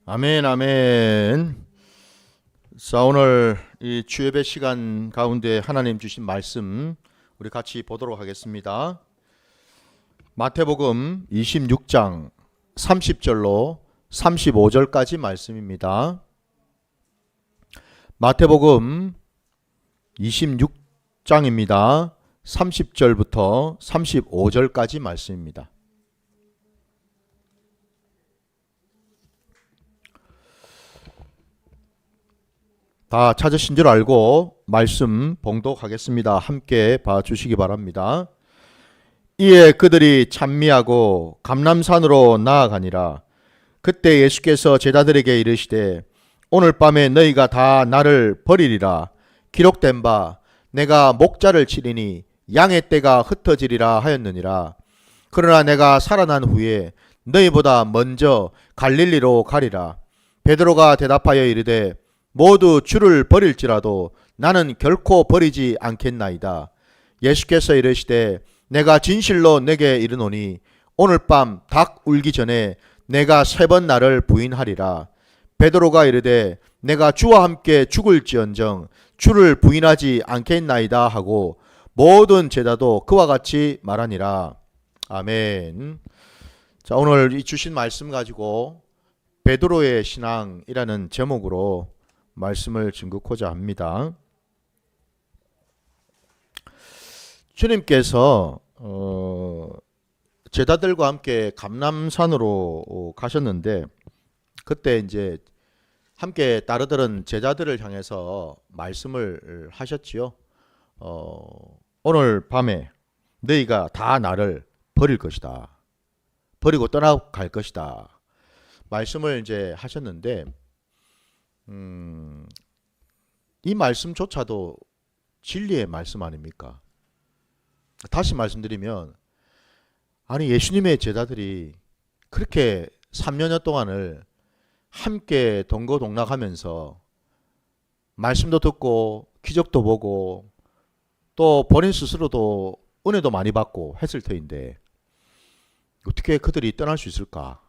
아멘, 아멘. 자, 오늘 이 주예배 시간 가운데 하나님 주신 말씀 우리 같이 보도록 하겠습니다. 마태복음 26장 30절로 35절까지 말씀입니다. 마태복음 26장입니다. 30절부터 35절까지 말씀입니다. 다 찾으신 줄 알고 말씀 봉독하겠습니다. 함께 봐주시기 바랍니다. 이에 그들이 찬미하고 감람산으로 나아가니라. 그때 예수께서 제자들에게 이르시되 오늘 밤에 너희가 다 나를 버리리라. 기록된 바 내가 목자를 치리니 양의 떼가 흩어지리라 하였느니라. 그러나 내가 살아난 후에 너희보다 먼저 갈릴리로 가리라. 베드로가 대답하여 이르되 모두 주를 버릴지라도 나는 결코 버리지 않겠나이다. 예수께서 이르시되 내가 진실로 내게 이르노니 오늘 밤 닭 울기 전에 내가 3번 나를 부인하리라. 베드로가 이르되 내가 주와 함께 죽을지언정 주를 부인하지 않겠나이다 하고 모든 제자도 그와 같이 말하니라. 아멘. 자, 오늘 이 주신 말씀 가지고 베드로의 신앙이라는 제목으로 말씀을 증거하고자 합니다. 주님께서 제자들과 함께 감람산으로 가셨는데 그때 이제 함께 따르던 제자들을 향해서 말씀을 하셨지요. 오늘 밤에 너희가 다 나를 버릴 것이다. 버리고 떠나갈 것이다. 말씀을 이제 하셨는데 이 말씀조차도 진리의 말씀 아닙니까? 다시 말씀드리면 아니 예수님의 제자들이 그렇게 3년여 동안을 함께 동거동락하면서 말씀도 듣고 기적도 보고 또 본인 스스로도 은혜도 많이 받고 했을 터인데 어떻게 그들이 떠날 수 있을까?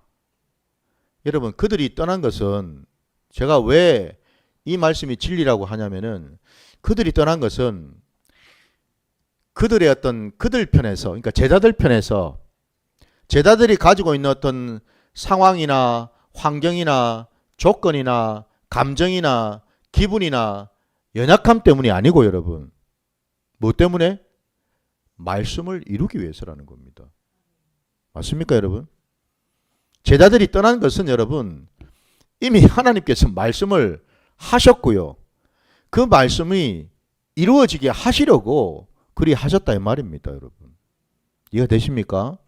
여러분, 그들이 떠난 것은 제가 왜 이 말씀이 진리라고 하냐면은 그들이 떠난 것은 그들의 어떤 그들 편에서, 그러니까 제자들 편에서 제자들이 가지고 있는 어떤 상황이나 환경이나 조건이나 감정이나 기분이나 연약함 때문이 아니고 여러분, 뭐 때문에? 말씀을 이루기 위해서라는 겁니다. 맞습니까 여러분? 제자들이 떠난 것은 여러분 이미 하나님께서 말씀을 하셨고요. 그 말씀이 이루어지게 하시려고 그리 하셨다 이 말입니다, 여러분. 이해가 되십니까?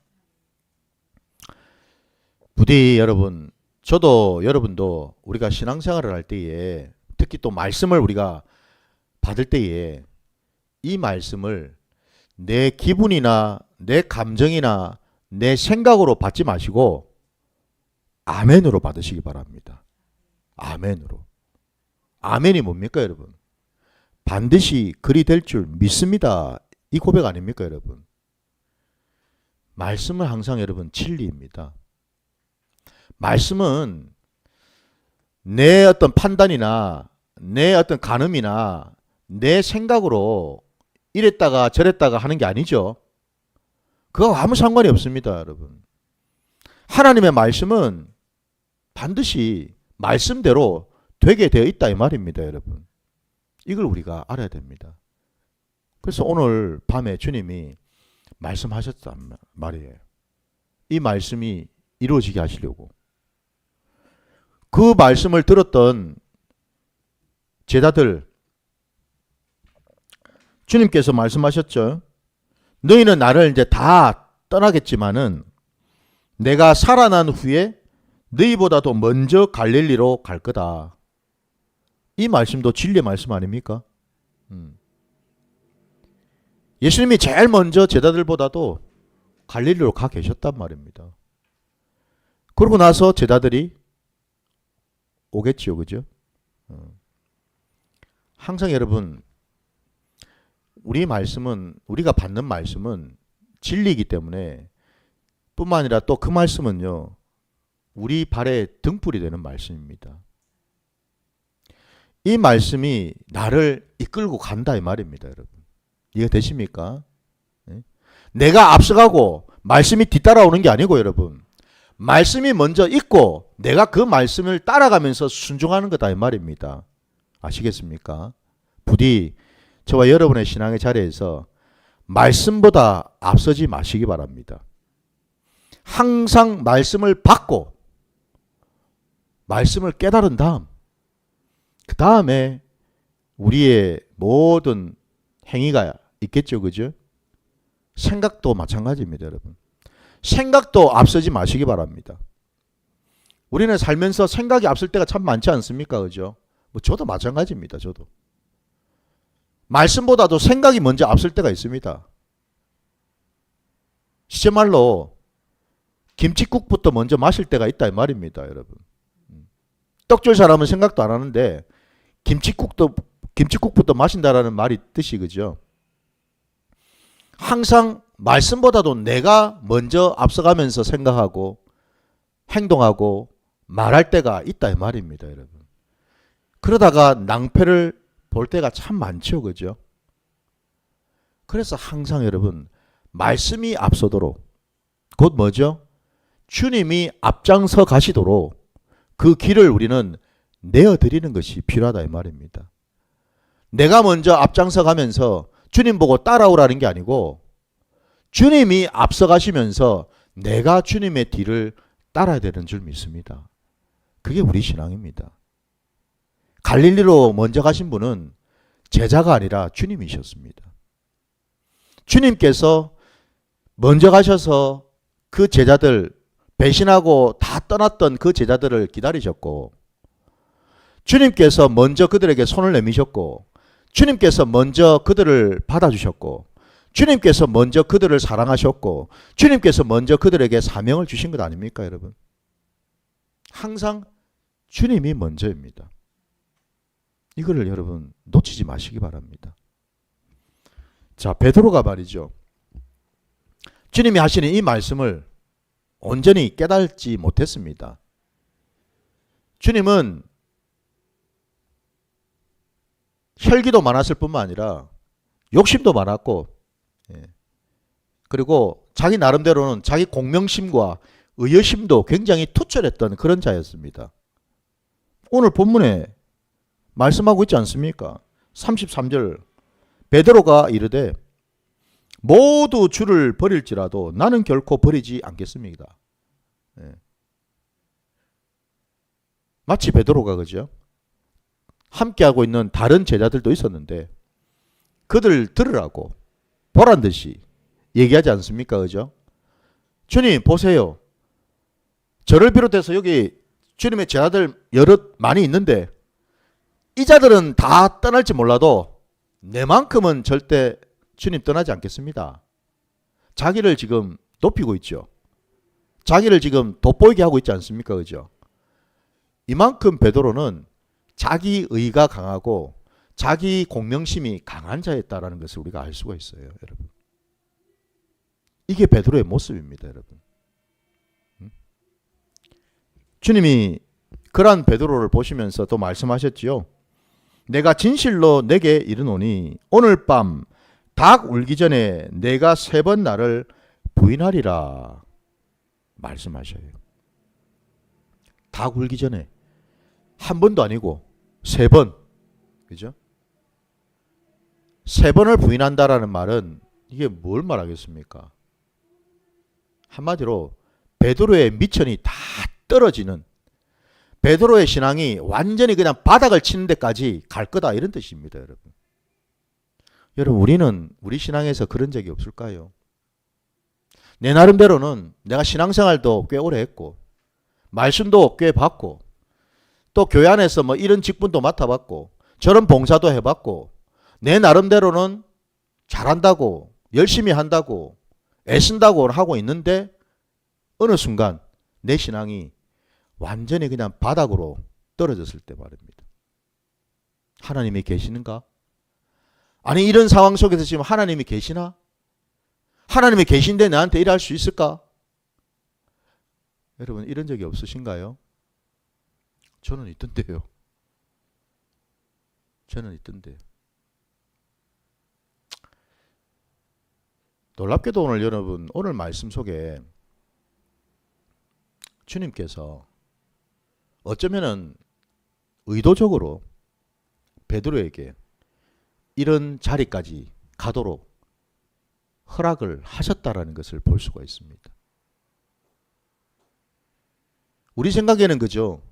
부디 여러분, 저도 여러분도 우리가 신앙생활을 할 때에 특히 또 말씀을 우리가 받을 때에 이 말씀을 내 기분이나 내 감정이나 내 생각으로 받지 마시고 아멘으로 받으시기 바랍니다. 아멘으로. 아멘이 뭡니까 여러분? 반드시 그리 될 줄 믿습니다. 이 고백 아닙니까 여러분? 말씀은 항상 여러분 진리입니다. 말씀은 내 어떤 판단이나 내 어떤 간음이나 내 생각으로 이랬다가 저랬다가 하는 게 아니죠. 그거 아무 상관이 없습니다 여러분. 하나님의 말씀은 반드시 말씀대로 되게 되어 있다 이 말입니다 여러분. 이걸 우리가 알아야 됩니다. 그래서 오늘 밤에 주님이 말씀하셨단 말이에요. 이 말씀이 이루어지게 하시려고. 그 말씀을 들었던 제자들, 주님께서 말씀하셨죠. 너희는 나를 이제 다 떠나겠지만은 내가 살아난 후에 너희보다도 먼저 갈릴리로 갈 거다. 이 말씀도 진리의 말씀 아닙니까? 예수님이 제일 먼저 제자들보다도 갈릴리로 가 계셨단 말입니다. 그러고 나서 제자들이 오겠지요, 그죠? 항상 여러분, 우리 말씀은, 우리가 받는 말씀은 진리이기 때문에 뿐만 아니라 또 그 말씀은요, 우리 발에 등불이 되는 말씀입니다. 이 말씀이 나를 이끌고 간다 이 말입니다, 여러분. 이해 되십니까? 내가 앞서가고 말씀이 뒤따라오는 게 아니고 여러분, 말씀이 먼저 있고 내가 그 말씀을 따라가면서 순종하는 거다 이 말입니다. 아시겠습니까? 부디 저와 여러분의 신앙의 자리에서 말씀보다 앞서지 마시기 바랍니다. 항상 말씀을 받고 말씀을 깨달은 다음, 그 다음에 우리의 모든 행위가 있겠죠, 그죠? 생각도 마찬가지입니다, 여러분. 생각도 앞서지 마시기 바랍니다. 우리는 살면서 생각이 앞설 때가 참 많지 않습니까, 그죠? 뭐 저도 마찬가지입니다, 저도. 말씀보다도 생각이 먼저 앞설 때가 있습니다. 실제 말로 김칫국부터 먼저 마실 때가 있다 이 말입니다, 여러분. 떡 줄 사람은 생각도 안 하는데 김칫국부터 마신다라는 말이 뜻이 그죠? 항상 말씀보다도 내가 먼저 앞서가면서 생각하고 행동하고 말할 때가 있다 이 말입니다, 여러분. 그러다가 낭패를 볼 때가 참 많죠, 그죠? 그래서 항상 여러분 말씀이 앞서도록, 곧 뭐죠? 주님이 앞장서 가시도록 그 길을 우리는 내어드리는 것이 필요하다 이 말입니다. 내가 먼저 앞장서 가면서 주님 보고 따라오라는 게 아니고 주님이 앞서 가시면서 내가 주님의 뒤를 따라야 되는 줄 믿습니다. 그게 우리 신앙입니다. 갈릴리로 먼저 가신 분은 제자가 아니라 주님이셨습니다. 주님께서 먼저 가셔서 그 제자들, 배신하고 다 떠났던 그 제자들을 기다리셨고, 주님께서 먼저 그들에게 손을 내미셨고, 주님께서 먼저 그들을 받아주셨고, 주님께서 먼저 그들을 사랑하셨고, 주님께서 먼저 그들에게 사명을 주신 것 아닙니까, 여러분? 항상 주님이 먼저입니다. 이거를 여러분 놓치지 마시기 바랍니다. 자, 베드로가 말이죠. 주님이 하시는 이 말씀을 온전히 깨달지 못했습니다. 주님은 혈기도 많았을 뿐만 아니라 욕심도 많았고, 그리고 자기 나름대로는 자기 공명심과 의여심도 굉장히 투철했던 그런 자였습니다. 오늘 본문에 말씀하고 있지 않습니까? 33절 베드로가 이르되 모두 주를 버릴지라도 나는 결코 버리지 않겠습니다. 마치 베드로가 그죠? 함께하고 있는 다른 제자들도 있었는데 그들 들으라고 보란 듯이 얘기하지 않습니까? 그죠? 주님 보세요. 저를 비롯해서 여기 주님의 제자들 여럿 많이 있는데 이 자들은 다 떠날지 몰라도 내만큼은 절대 주님 떠나지 않겠습니다. 자기를 지금 높이고 있죠. 자기를 지금 돋보이게 하고 있지 않습니까? 그죠? 이만큼 베드로는 자기 의가 강하고 자기 공명심이 강한 자였다라는 것을 우리가 알 수가 있어요, 여러분. 이게 베드로의 모습입니다, 여러분. 주님이 그러한 베드로를 보시면서 또 말씀하셨지요. 내가 진실로 내게 이르노니 오늘 밤 닭 울기 전에 내가 3번 나를 부인하리라 말씀하셔요. 닭 울기 전에 한 번도 아니고 3번, 그죠? 3번을 부인한다라는 말은 이게 뭘 말하겠습니까? 한마디로 베드로의 미천이 다 떨어지는, 베드로의 신앙이 완전히 그냥 바닥을 치는 데까지 갈 거다 이런 뜻입니다, 여러분. 여러분 우리는 우리 신앙에서 그런 적이 없을까요? 내 나름대로는 내가 신앙생활도 꽤 오래 했고 말씀도 꽤 받고 또 교회 안에서 뭐 이런 직분도 맡아봤고 저런 봉사도 해봤고 내 나름대로는 잘한다고 열심히 한다고 애쓴다고 하고 있는데 어느 순간 내 신앙이 완전히 그냥 바닥으로 떨어졌을 때 말입니다. 하나님이 계시는가? 아니 이런 상황 속에서 지금 하나님이 계시나? 하나님이 계신데 나한테 일할 수 있을까? 여러분 이런 적이 없으신가요? 저는 있던데요. 저는 있던데. 놀랍게도 오늘 여러분 오늘 말씀 속에 주님께서 어쩌면은 의도적으로 베드로에게 이런 자리까지 가도록 허락을 하셨다라는 것을 볼 수가 있습니다. 우리 생각에는 그죠?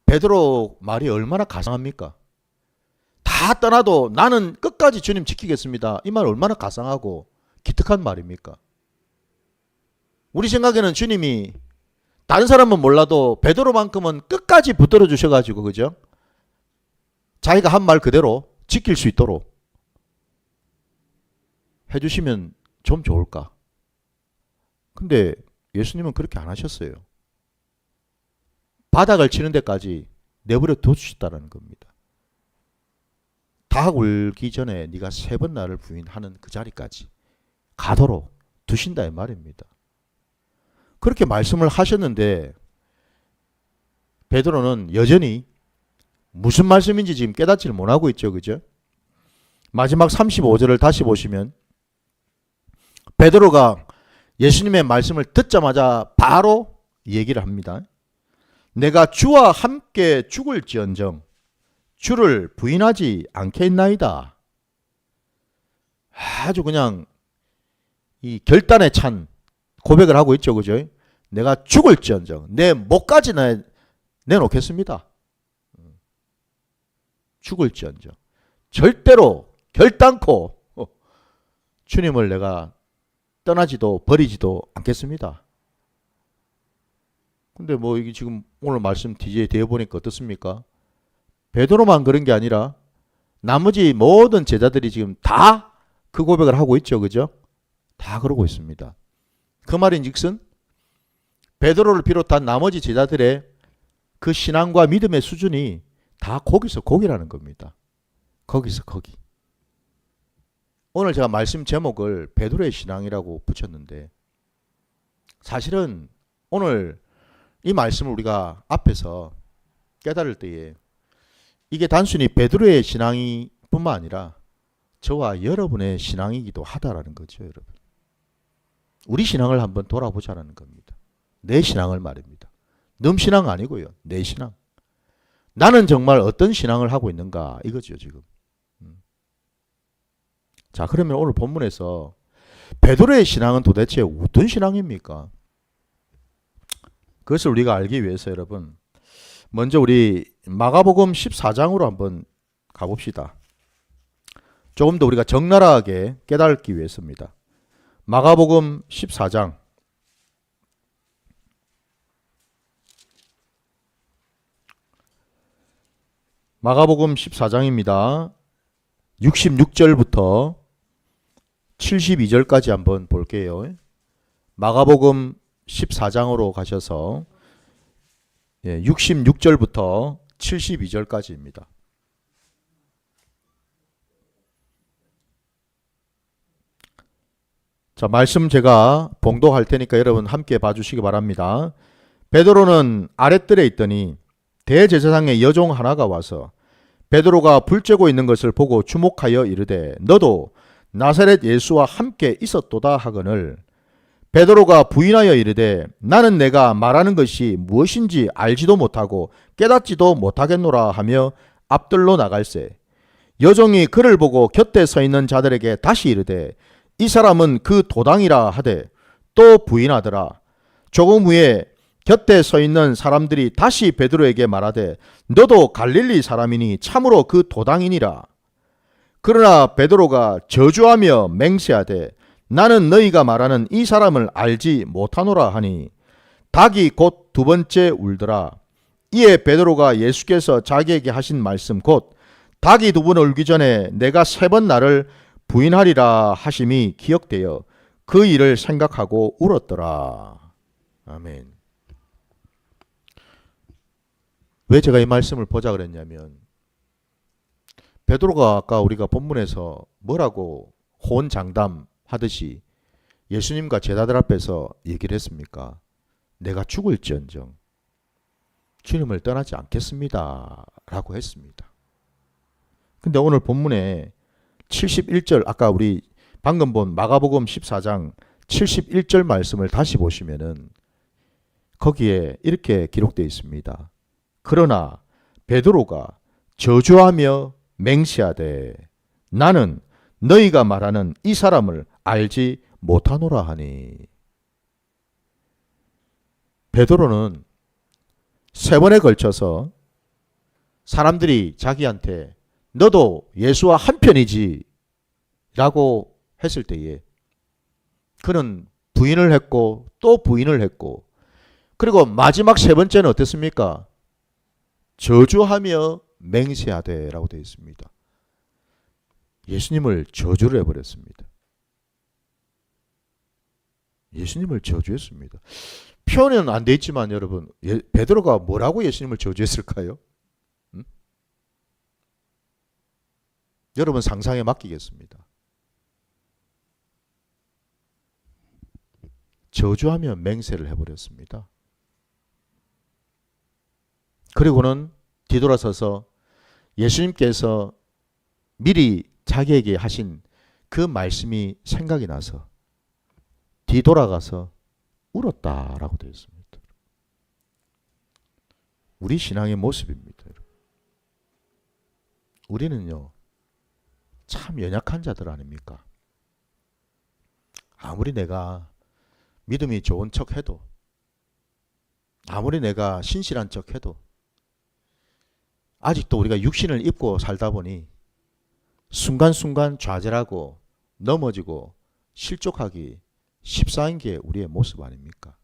베드로 말이 얼마나 가상합니까? 다 떠나도 나는 끝까지 주님 지키겠습니다. 이 말 얼마나 가상하고 기특한 말입니까? 우리 생각에는 주님이 다른 사람은 몰라도 베드로만큼은 끝까지 붙들어 주셔가지고 그죠? 자기가 한 말 그대로 지킬 수 있도록 해주시면 좀 좋을까? 근데 예수님은 그렇게 안 하셨어요. 바닥을 치는 데까지 내버려 둬주셨다는 겁니다. 다 울기 전에 네가 3번 나를 부인하는 그 자리까지 가도록 두신다 이 말입니다. 그렇게 말씀을 하셨는데 베드로는 여전히 무슨 말씀인지 지금 깨닫지를 못하고 있죠. 그죠? 마지막 35절을 다시 보시면 베드로가 예수님의 말씀을 듣자마자 바로 얘기를 합니다. 내가 주와 함께 죽을지언정 주를 부인하지 않겠나이다. 아주 그냥 이 결단에 찬 고백을 하고 있죠. 그죠? 내가 죽을지언정 내 목까지 내놓겠습니다. 죽을지언정 절대로 결단코 주님을 내가 떠나지도 버리지도 않겠습니다. 근데 뭐 이게 지금 오늘 말씀 뒤에 대해 보니까 어떻습니까? 베드로만 그런 게 아니라 나머지 모든 제자들이 지금 다 그 고백을 하고 있죠. 그죠? 다 그러고 있습니다. 그 말인즉슨 베드로를 비롯한 나머지 제자들의 그 신앙과 믿음의 수준이 다 거기서 거기라는 겁니다. 거기서 거기. 오늘 제가 말씀 제목을 베드로의 신앙이라고 붙였는데 사실은 오늘 이 말씀을 우리가 앞에서 깨달을 때에 이게 단순히 베드로의 신앙이 뿐만 아니라 저와 여러분의 신앙이기도 하다라는 거죠. 여러분. 우리 신앙을 한번 돌아보자라는 겁니다. 내 신앙을 말입니다. 놈 신앙 아니고요. 내 신앙. 나는 정말 어떤 신앙을 하고 있는가 이거죠 지금. 자 그러면 오늘 본문에서 베드로의 신앙은 도대체 어떤 신앙입니까? 그것을 우리가 알기 위해서 여러분 먼저 우리 마가복음 14장으로 한번 가봅시다. 조금 더 우리가 적나라하게 깨닫기 위해서입니다. 마가복음 14장 마가복음 14장입니다. 66절부터 72절까지 한번 볼게요. 마가복음 14장으로 가셔서 66절부터 72절까지입니다. 자, 말씀 제가 봉독할 테니까 여러분 함께 봐주시기 바랍니다. 베드로는 아랫뜰에 있더니 대제사장의 여종 하나가 와서 베드로가 불 쬐고 있는 것을 보고 주목하여 이르되 너도 나사렛 예수와 함께 있었도다 하거늘 베드로가 부인하여 이르되 나는 내가 말하는 것이 무엇인지 알지도 못하고 깨닫지도 못하겠노라 하며 앞들로 나갈새 여종이 그를 보고 곁에 서 있는 자들에게 다시 이르되 이 사람은 그 도당이라 하되 또 부인하더라. 조금 후에 곁에 서 있는 사람들이 다시 베드로에게 말하되 너도 갈릴리 사람이니 참으로 그 도당이니라. 그러나 베드로가 저주하며 맹세하되 나는 너희가 말하는 이 사람을 알지 못하노라 하니 닭이 곧 2번째 울더라. 이에 베드로가 예수께서 자기에게 하신 말씀 곧 닭이 2번 울기 전에 내가 3번 나를 부인하리라 하심이 기억되어 그 일을 생각하고 울었더라. 아멘. 왜 제가 이 말씀을 보자 그랬냐면 베드로가 아까 우리가 본문에서 뭐라고 호언장담하듯이 예수님과 제자들 앞에서 얘기를 했습니까? 내가 죽을지언정 주님을 떠나지 않겠습니다 라고 했습니다. 근데 오늘 본문에 71절, 아까 우리 방금 본 마가복음 14장 71절 말씀을 다시 보시면은 거기에 이렇게 기록되어 있습니다. 그러나 베드로가 저주하며 맹세하되 나는 너희가 말하는 이 사람을 알지 못하노라 하니. 베드로는 3번에 걸쳐서 사람들이 자기한테 너도 예수와 한편이지 라고 했을 때에 그는 부인을 했고 또 부인을 했고, 그리고 마지막 3번째는 어땠습니까? 저주하며 맹세하되 라고 되어 있습니다. 예수님을 저주를 해버렸습니다. 예수님을 저주했습니다. 표현은 안 돼 있지만 여러분, 베드로가 뭐라고 예수님을 저주했을까요? 여러분 상상에 맡기겠습니다. 저주하며 맹세를 해버렸습니다. 그리고는 뒤돌아서서 예수님께서 미리 자기에게 하신 그 말씀이 생각이 나서 뒤돌아가서 울었다라고 되어 있습니다. 우리 신앙의 모습입니다. 우리는요, 참 연약한 자들 아닙니까? 아무리 내가 믿음이 좋은 척 해도, 아무리 내가 신실한 척 해도 아직도 우리가 육신을 입고 살다 보니 순간순간 좌절하고 넘어지고 실족하기 십사인 게 우리의 모습 아닙니까?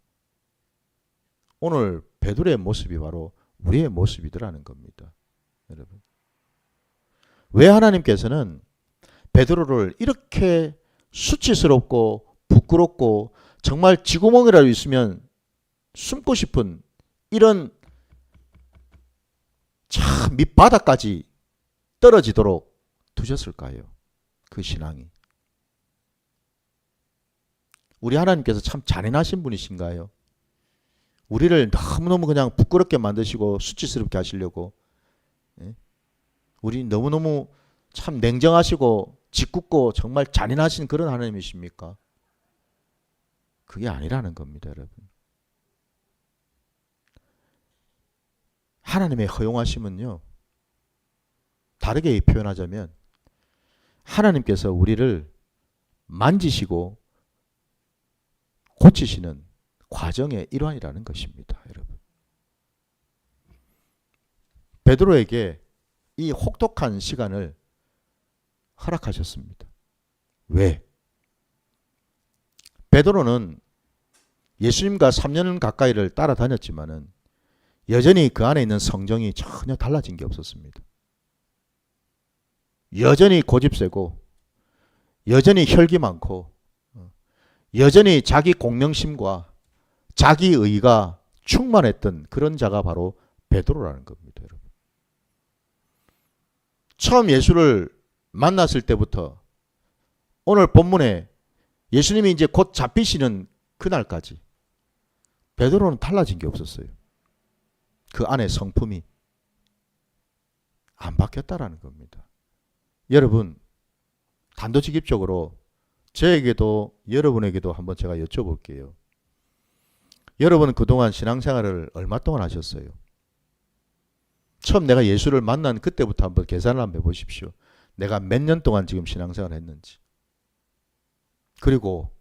오늘 베드로의 모습이 바로 우리의 모습이더라는 겁니다. 여러분, 왜 하나님께서는 베드로를 이렇게 수치스럽고 부끄럽고 정말 쥐구멍이라도 있으면 숨고 싶은 이런 참 밑바닥까지 떨어지도록 두셨을까요? 그 신앙이. 우리 하나님께서 참 잔인하신 분이신가요? 우리를 너무너무 그냥 부끄럽게 만드시고 수치스럽게 하시려고, 우리 너무너무 참 냉정하시고 짓궂고 정말 잔인하신 그런 하나님이십니까? 그게 아니라는 겁니다, 여러분. 하나님의 허용하심은요, 다르게 표현하자면 하나님께서 우리를 만지시고 고치시는 과정의 일환이라는 것입니다, 여러분. 베드로에게 이 혹독한 시간을 허락하셨습니다. 왜? 베드로는 예수님과 3년 가까이를 따라다녔지만은 여전히 그 안에 있는 성정이 전혀 달라진 게 없었습니다. 여전히 고집세고, 여전히 혈기 많고, 여전히 자기 공명심과 자기 의가 충만했던 그런 자가 바로 베드로라는 겁니다, 여러분. 처음 예수를 만났을 때부터 오늘 본문에 예수님이 이제 곧 잡히시는 그날까지 베드로는 달라진 게 없었어요. 그 안에 성품이 안 바뀌었다라는 겁니다. 여러분, 단도직입적으로 저에게도 여러분에게도 한번 제가 여쭤볼게요. 여러분은 그동안 신앙생활을 얼마 동안 하셨어요? 처음 내가 예수를 만난 그때부터 한번 계산을 한번 해보십시오. 내가 몇 년 동안 지금 신앙생활을 했는지. 그리고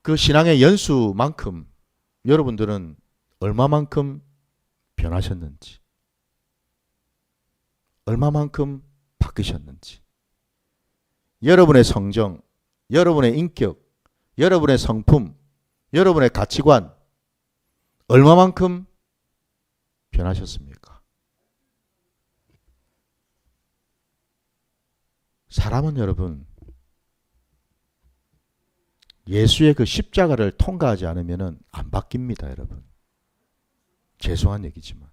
그 신앙의 연수만큼 여러분들은 얼마만큼 변하셨는지, 얼마만큼 바뀌셨는지, 여러분의 성정, 여러분의 인격, 여러분의 성품, 여러분의 가치관 얼마만큼 변하셨습니까? 사람은 여러분, 예수의 그 십자가를 통과하지 않으면 안 바뀝니다, 여러분. 죄송한 얘기지만.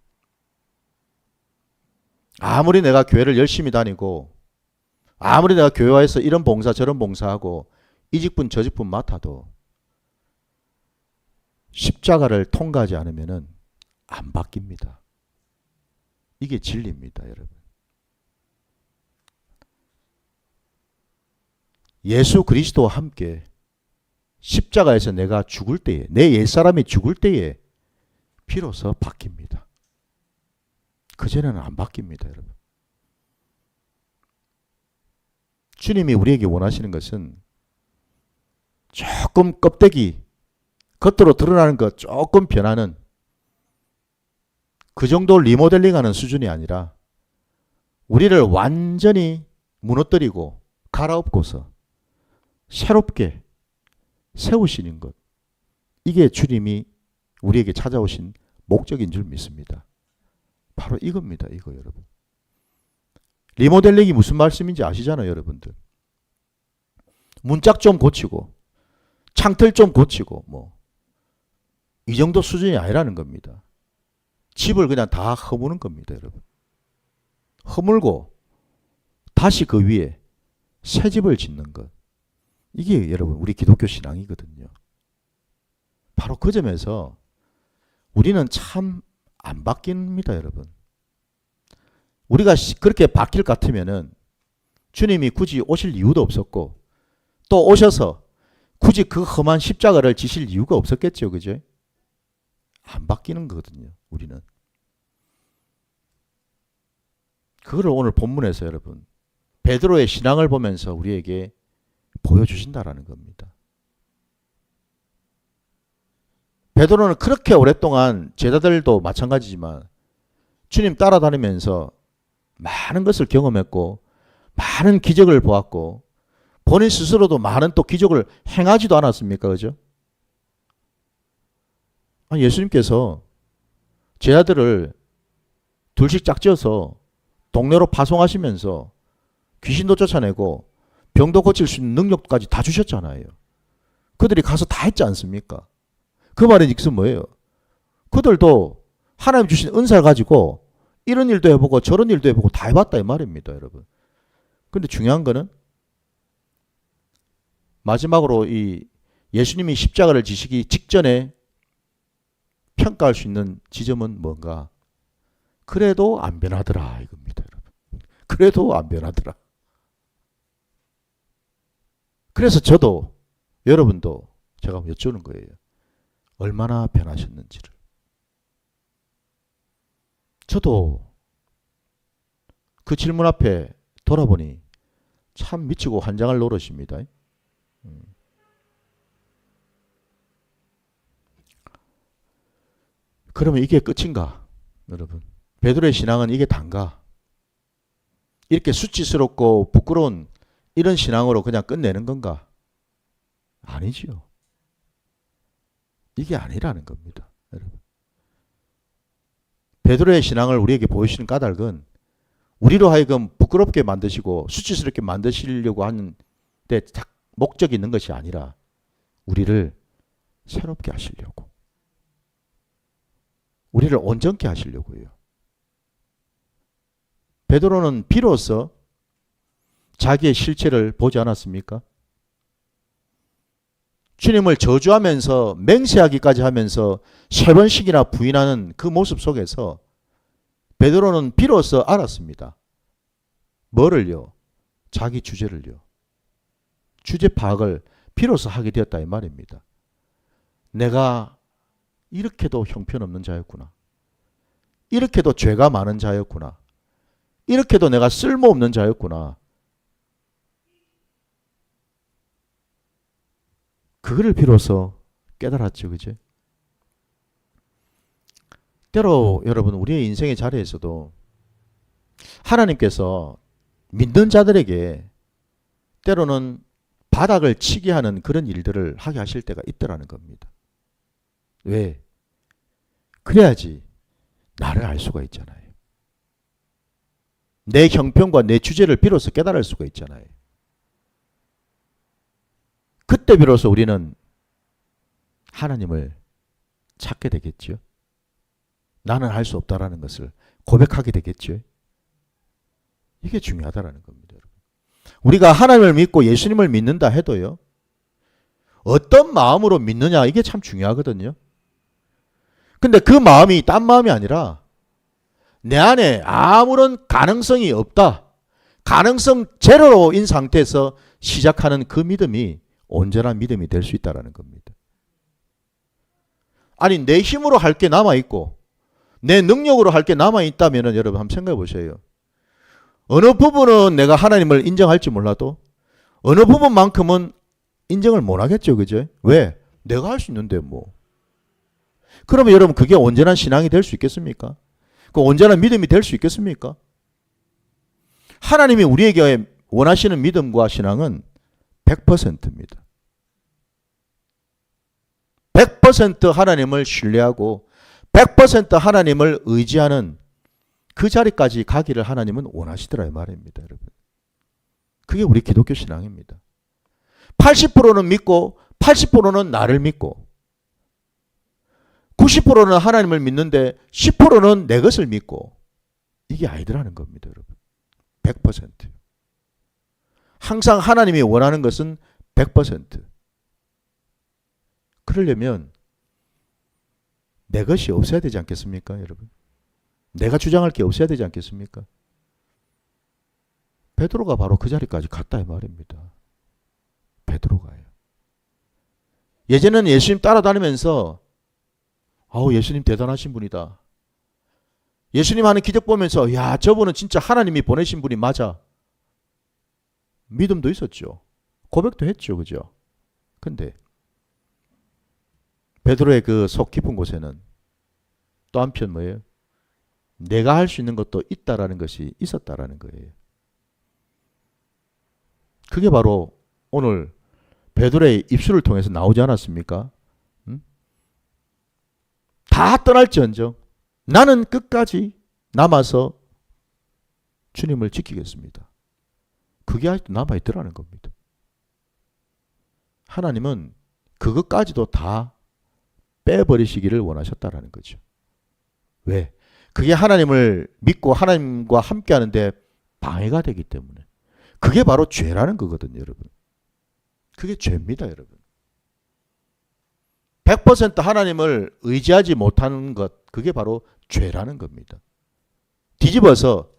아무리 내가 교회를 열심히 다니고, 아무리 내가 교회와에서 이런 봉사 저런 봉사하고 이 직분 저 직분 맡아도 십자가를 통과하지 않으면은 안 바뀝니다. 이게 진리입니다, 여러분. 예수 그리스도와 함께 십자가에서 내가 죽을 때에, 내 옛사람이 죽을 때에 비로소 바뀝니다. 그전에는 안 바뀝니다, 여러분. 주님이 우리에게 원하시는 것은 조금 껍데기, 겉으로 드러나는 것 조금 변하는 그 정도 리모델링하는 수준이 아니라 우리를 완전히 무너뜨리고 갈아엎고서 새롭게 세우시는 것. 이게 주님이 우리에게 찾아오신 목적인 줄 믿습니다. 바로 이겁니다. 이거 여러분. 리모델링이 무슨 말씀인지 아시잖아요, 여러분들. 문짝 좀 고치고 창틀 좀 고치고 이 정도 수준이 아니라는 겁니다. 집을 그냥 다 허무는 겁니다, 여러분. 허물고 다시 그 위에 새 집을 짓는 것. 이게 여러분 우리 기독교 신앙이거든요. 바로 그 점에서 우리는 참 안 바뀝니다, 여러분. 우리가 그렇게 바뀔 것 같으면은 주님이 굳이 오실 이유도 없었고 또 오셔서 굳이 그 험한 십자가를 지실 이유가 없었겠죠, 그죠? 안 바뀌는 거거든요, 우리는. 그거를 오늘 본문에서 여러분 베드로의 신앙을 보면서 우리에게 보여주신다라는 겁니다. 베드로는 그렇게 오랫동안 제자들도 마찬가지지만 주님 따라다니면서 많은 것을 경험했고 많은 기적을 보았고 본인 스스로도 많은 또 기적을 행하지도 않았습니까? 그죠? 예수님께서 제자들을 둘씩 짝지어서 동네로 파송하시면서 귀신도 쫓아내고 병도 고칠 수 있는 능력까지 다 주셨잖아요. 그들이 가서 다 했지 않습니까? 그 말의 뜻은 뭐예요? 그들도 하나님 주신 은사를 가지고 이런 일도 해보고 저런 일도 해보고 다 해봤다 이 말입니다, 여러분. 근데 중요한 거는 마지막으로 이 예수님이 십자가를 지시기 직전에 평가할 수 있는 지점은 뭔가? 그래도 안 변하더라 이겁니다, 여러분. 그래도 안 변하더라. 그래서 저도 여러분도 제가 여쭈는 거예요. 얼마나 변하셨는지를. 저도 그 질문 앞에 돌아보니 참 미치고 환장할 노릇입니다. 그러면 이게 끝인가? 여러분, 베드로의 신앙은 이게 단가? 이렇게 수치스럽고 부끄러운 이런 신앙으로 그냥 끝내는 건가? 아니지요. 이게 아니라는 겁니다, 여러분. 베드로의 신앙을 우리에게 보여주시는 까닭은 우리로 하여금 부끄럽게 만드시고 수치스럽게 만드시려고 하는데 목적이 있는 것이 아니라 우리를 새롭게 하시려고, 우리를 온전케 하시려고요. 베드로는 비로소 자기의 실체를 보지 않았습니까? 주님을 저주하면서 맹세하기까지 하면서 3번씩이나 부인하는 그 모습 속에서 베드로는 비로소 알았습니다. 뭐를요? 자기 주제를요. 주제 파악을 비로소 하게 되었다 이 말입니다. 내가 이렇게도 형편없는 자였구나. 이렇게도 죄가 많은 자였구나. 이렇게도 내가 쓸모없는 자였구나. 그거를 비로소 깨달았죠, 그죠? 때로 여러분 우리의 인생의 자리에서도 하나님께서 믿는 자들에게 때로는 바닥을 치게 하는 그런 일들을 하게 하실 때가 있더라는 겁니다. 왜? 그래야지 나를 알 수가 있잖아요. 내 형편과 내 주제를 비로소 깨달을 수가 있잖아요. 그때 비로소 우리는 하나님을 찾게 되겠죠. 나는 할 수 없다라는 것을 고백하게 되겠죠. 이게 중요하다라는 겁니다, 여러분. 우리가 하나님을 믿고 예수님을 믿는다 해도요, 어떤 마음으로 믿느냐 이게 참 중요하거든요. 근데 그 마음이 딴 마음이 아니라 내 안에 아무런 가능성이 없다. 가능성 제로인 상태에서 시작하는 그 믿음이 온전한 믿음이 될 수 있다는 겁니다. 아니 내 힘으로 할 게 남아있고 내 능력으로 할 게 남아있다면 여러분 한번 생각해 보세요. 어느 부분은 내가 하나님을 인정할지 몰라도 어느 부분만큼은 인정을 못 하겠죠. 그죠? 왜? 내가 할 수 있는데 뭐. 그러면 여러분 그게 온전한 신앙이 될 수 있겠습니까? 그 온전한 믿음이 될 수 있겠습니까? 하나님이 우리에게 원하시는 믿음과 신앙은 100%입니다. 100% 하나님을 신뢰하고 100% 하나님을 의지하는 그 자리까지 가기를 하나님은 원하시더라 이 말입니다. 여러분. 그게 우리 기독교 신앙입니다. 80%는 믿고 80%는 나를 믿고 90%는 하나님을 믿는데 10%는 내 것을 믿고 이게 아니더라는 겁니다. 여러분. 100%. 항상 하나님이 원하는 것은 100%. 그러려면 내 것이 없어야 되지 않겠습니까, 여러분? 내가 주장할 게 없어야 되지 않겠습니까? 베드로가 바로 그 자리까지 갔다 이 말입니다. 베드로가요. 예전에는 예수님 따라다니면서 아우 예수님 대단하신 분이다. 예수님 하는 기적 보면서 야 저분은 진짜 하나님이 보내신 분이 맞아. 믿음도 있었죠. 고백도 했죠. 그죠? 근데 베드로의 그 속 깊은 곳에는 또 한편 뭐예요? 내가 할 수 있는 것도 있다라는 것이 있었다라는 거예요. 그게 바로 오늘 베드로의 입술을 통해서 나오지 않았습니까? 응? 다 떠날지언정 나는 끝까지 남아서 주님을 지키겠습니다. 그게 아직도 남아있더라는 겁니다. 하나님은 그것까지도 다 빼버리시기를 원하셨다라는 거죠. 왜? 그게 하나님을 믿고 하나님과 함께 하는데 방해가 되기 때문에. 그게 바로 죄라는 거거든요, 여러분. 그게 죄입니다, 여러분. 100% 하나님을 의지하지 못하는 것, 그게 바로 죄라는 겁니다. 뒤집어서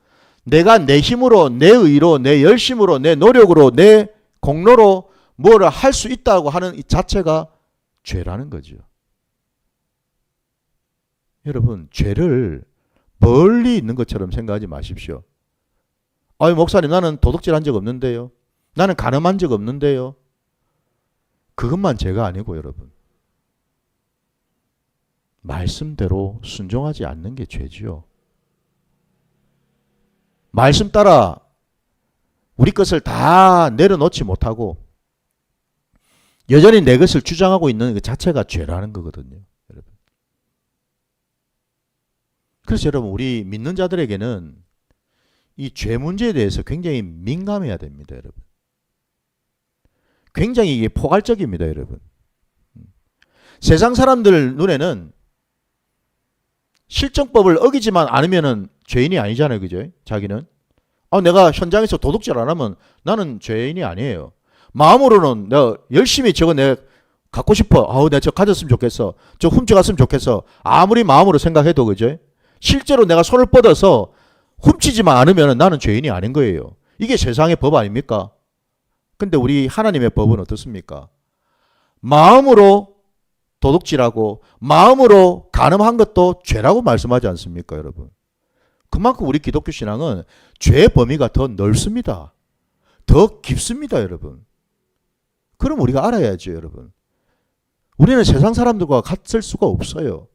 내가 내 힘으로, 내 의로, 내 열심으로, 내 노력으로, 내 공로로 뭐를 할 수 있다고 하는 이 자체가 죄라는 거죠. 여러분, 죄를 멀리 있는 것처럼 생각하지 마십시오. 아유, 목사님, 나는 도둑질 한 적 없는데요. 나는 간음한 적 없는데요. 그것만 죄가 아니고, 여러분. 말씀대로 순종하지 않는 게 죄지요. 말씀 따라 우리 것을 다 내려놓지 못하고 여전히 내 것을 주장하고 있는 그 자체가 죄라는 거거든요. 여러분. 그래서 여러분 우리 믿는 자들에게는 이 죄 문제에 대해서 굉장히 민감해야 됩니다. 여러분. 굉장히 이게 포괄적입니다. 여러분. 세상 사람들 눈에는 실정법을 어기지만 않으면은 죄인이 아니잖아요. 그죠? 자기는. 내가 현장에서 도둑질 안 하면 나는 죄인이 아니에요. 마음으로는 내가 열심히 저거 내가 갖고 싶어. 내가 저거 가졌으면 좋겠어. 저 훔쳐갔으면 좋겠어. 아무리 마음으로 생각해도 그죠? 실제로 내가 손을 뻗어서 훔치지만 않으면 나는 죄인이 아닌 거예요. 이게 세상의 법 아닙니까? 근데 우리 하나님의 법은 어떻습니까? 마음으로 도둑질하고 마음으로 간음한 것도 죄라고 말씀하지 않습니까, 여러분? 그만큼 우리 기독교 신앙은 죄의 범위가 더 넓습니다. 더 깊습니다, 여러분. 그럼 우리가 알아야죠, 여러분. 우리는 세상 사람들과 같을 수가 없어요.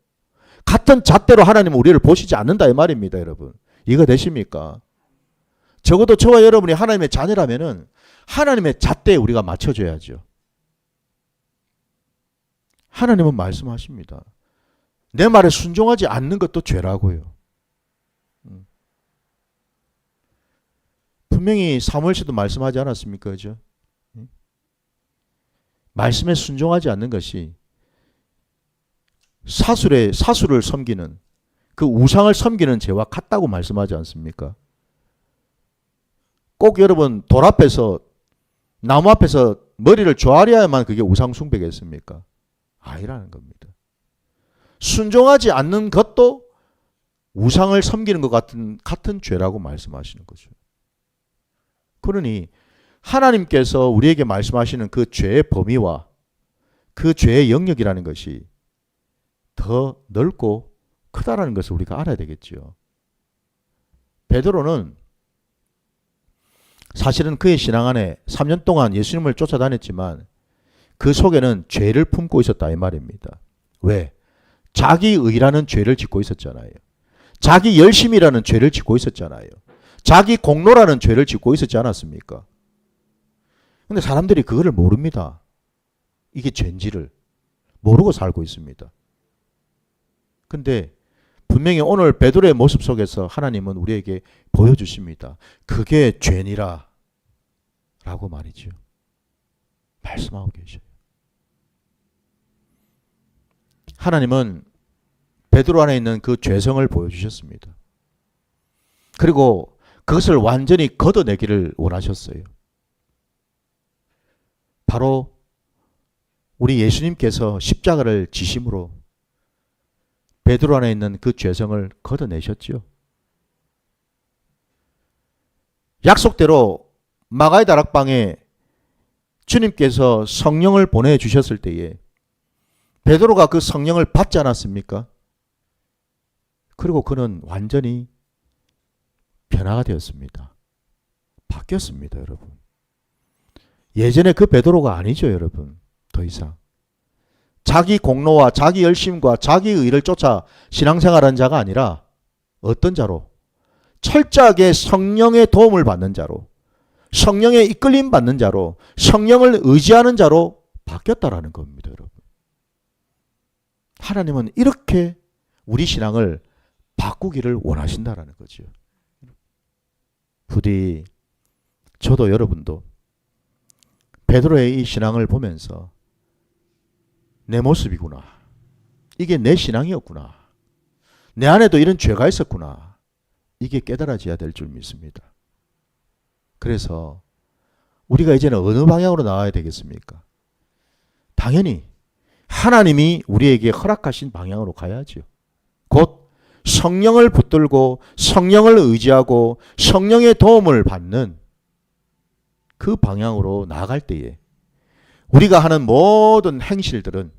같은 잣대로 하나님은 우리를 보시지 않는다 이 말입니다, 여러분. 이거 되십니까? 적어도 저와 여러분이 하나님의 자녀라면은 하나님의 잣대에 우리가 맞춰줘야죠. 하나님은 말씀하십니다. 내 말에 순종하지 않는 것도 죄라고요. 분명히 사무엘서도 말씀하지 않았습니까? 그죠? 말씀에 순종하지 않는 것이 사수를 섬기는 그 우상을 섬기는 죄와 같다고 말씀하지 않습니까? 꼭 여러분 돌 앞에서 나무 앞에서 머리를 조아려야만 그게 우상 숭배겠습니까? 아니라는 겁니다. 순종하지 않는 것도 우상을 섬기는 것 같은 죄라고 말씀하시는 거죠. 그러니 하나님께서 우리에게 말씀하시는 그 죄의 범위와 그 죄의 영역이라는 것이 더 넓고 크다라는 것을 우리가 알아야 되겠죠. 베드로는 사실은 그의 신앙 안에 3년 동안 예수님을 쫓아다녔지만 그 속에는 죄를 품고 있었다 이 말입니다. 왜? 자기 의라는 죄를 짓고 있었잖아요. 자기 열심이라는 죄를 짓고 있었잖아요. 자기 공로라는 죄를 짓고 있었지 않았습니까? 근데 사람들이 그거를 모릅니다. 이게 죄인지를 모르고 살고 있습니다. 근데 분명히 오늘 베드로의 모습 속에서 하나님은 우리에게 보여주십니다. 그게 죄니라 라고 말이죠. 말씀하고 계셔요. 하나님은 베드로 안에 있는 그 죄성을 보여주셨습니다. 그리고 그것을 완전히 걷어내기를 원하셨어요. 바로 우리 예수님께서 십자가를 지심으로 베드로 안에 있는 그 죄성을 걷어내셨죠. 약속대로 마가의 다락방에 주님께서 성령을 보내주셨을 때에 베드로가 그 성령을 받지 않았습니까? 그리고 그는 완전히 변화가 되었습니다. 바뀌었습니다, 여러분. 예전에 그 베드로가 아니죠, 여러분. 더 이상. 자기 공로와 자기 열심과 자기 의를 쫓아 신앙생활한 자가 아니라 어떤 자로? 철저하게 성령의 도움을 받는 자로, 성령의 이끌림 받는 자로, 성령을 의지하는 자로 바뀌었다라는 겁니다, 여러분. 하나님은 이렇게 우리 신앙을 바꾸기를 원하신다라는 거죠. 부디 저도 여러분도 베드로의 이 신앙을 보면서 내 모습이구나. 이게 내 신앙이었구나. 내 안에도 이런 죄가 있었구나. 이게 깨달아져야 될 줄 믿습니다. 그래서 우리가 이제는 어느 방향으로 나와야 되겠습니까? 당연히 하나님이 우리에게 허락하신 방향으로 가야죠. 곧 성령을 붙들고 성령을 의지하고 성령의 도움을 받는 그 방향으로 나아갈 때에 우리가 하는 모든 행실들은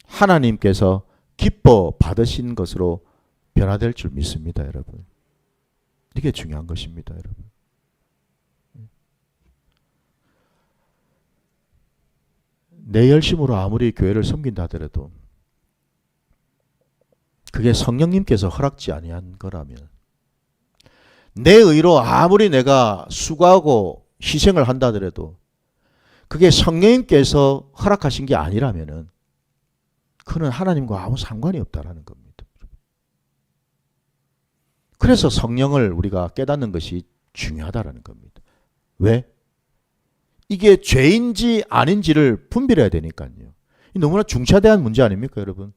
하나님께서 기뻐 받으신 것으로 변화될 줄 믿습니다, 여러분. 이게 중요한 것입니다, 여러분. 내 열심으로 아무리 교회를 섬긴다 하더라도 그게 성령님께서 허락지 아니한 거라면, 내 의로 아무리 내가 수고하고 희생을 한다 하더라도 그게 성령님께서 허락하신 게 아니라면은 그는 하나님과 아무 상관이 없다라는 겁니다. 그래서 성령을 우리가 깨닫는 것이 중요하다라는 겁니다. 왜? 이게 죄인지 아닌지를 분별해야 되니까요. 너무나 중차대한 문제 아닙니까, 여러분?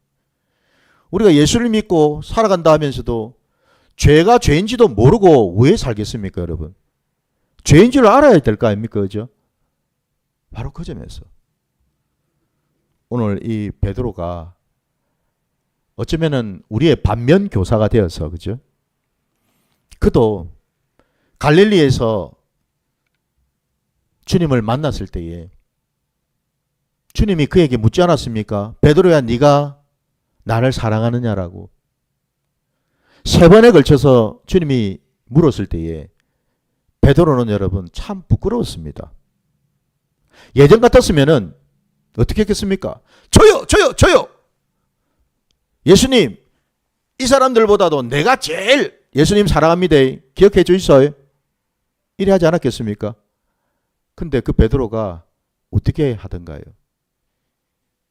우리가 예수를 믿고 살아간다 하면서도 죄가 죄인지도 모르고 왜 살겠습니까, 여러분? 죄인지를 알아야 될 거 아닙니까, 그죠? 바로 그 점에서 오늘 이 베드로가 어쩌면은 우리의 반면 교사가 되어서, 그죠? 그도 갈릴리에서 주님을 만났을 때에 주님이 그에게 묻지 않았습니까? 베드로야, 네가 나를 사랑하느냐라고. 3번에 걸쳐서 주님이 물었을 때에 베드로는 여러분 참 부끄러웠습니다. 예전 같았으면은 어떻게 했겠습니까? 저요! 예수님, 이 사람들보다도 내가 제일 예수님 사랑합니다. 기억해 주이소요. 이래 하지 않았겠습니까? 근데 그 베드로가 어떻게 하던가요?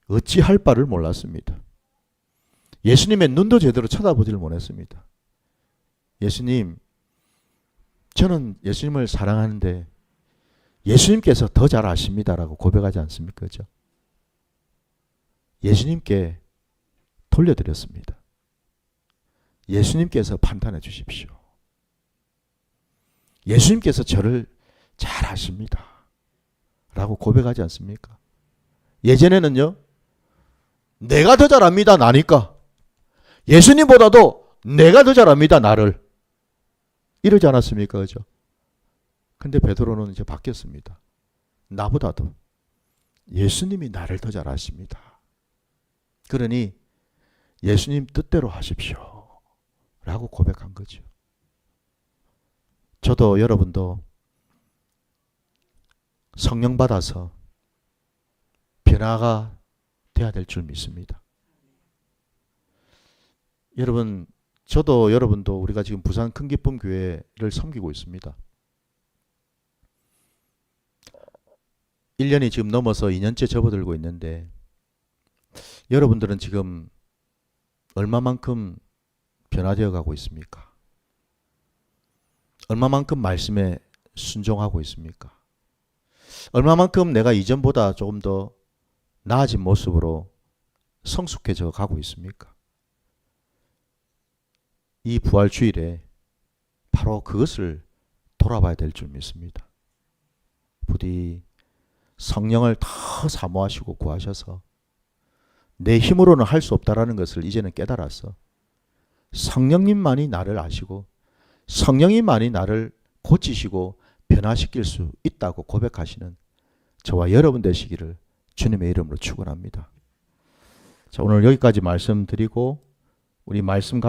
어찌할 바를 몰랐습니다. 예수님의 눈도 제대로 쳐다보지를 못했습니다. 예수님, 저는 예수님을 사랑하는데 예수님께서 더 잘 아십니다라고 고백하지 않습니까? 그죠? 예수님께 돌려드렸습니다. 예수님께서 판단해 주십시오. 예수님께서 저를 잘 아십니다. 라고 고백하지 않습니까? 예전에는요, 내가 더 잘합니다. 나니까. 예수님보다도 내가 더 잘합니다. 나를. 이러지 않았습니까? 그죠? 근데 베드로는 이제 바뀌었습니다. 나보다도 예수님이 나를 더 잘 아십니다. 그러니 예수님 뜻대로 하십시오. 라고 고백한 거죠. 저도 여러분도 성령 받아서 변화가 돼야 될 줄 믿습니다. 여러분, 저도 여러분도 우리가 지금 부산 큰기쁨 교회를 섬기고 있습니다. 1년이 지금 넘어서 2년째 접어들고 있는데 여러분들은 지금 얼마만큼 변화되어 가고 있습니까? 얼마만큼 말씀에 순종하고 있습니까? 얼마만큼 내가 이전보다 조금 더 나아진 모습으로 성숙해져 가고 있습니까? 이 부활주일에 바로 그것을 돌아봐야 될 줄 믿습니다. 부디 성령을 더 사모하시고 구하셔서 내 힘으로는 할 수 없다라는 것을 이제는 깨달아서 성령님만이 나를 아시고 성령님만이 나를 고치시고 변화시킬 수 있다고 고백하시는 저와 여러분 되시기를 주님의 이름으로 축원합니다. 자, 오늘 여기까지 말씀드리고 우리 말씀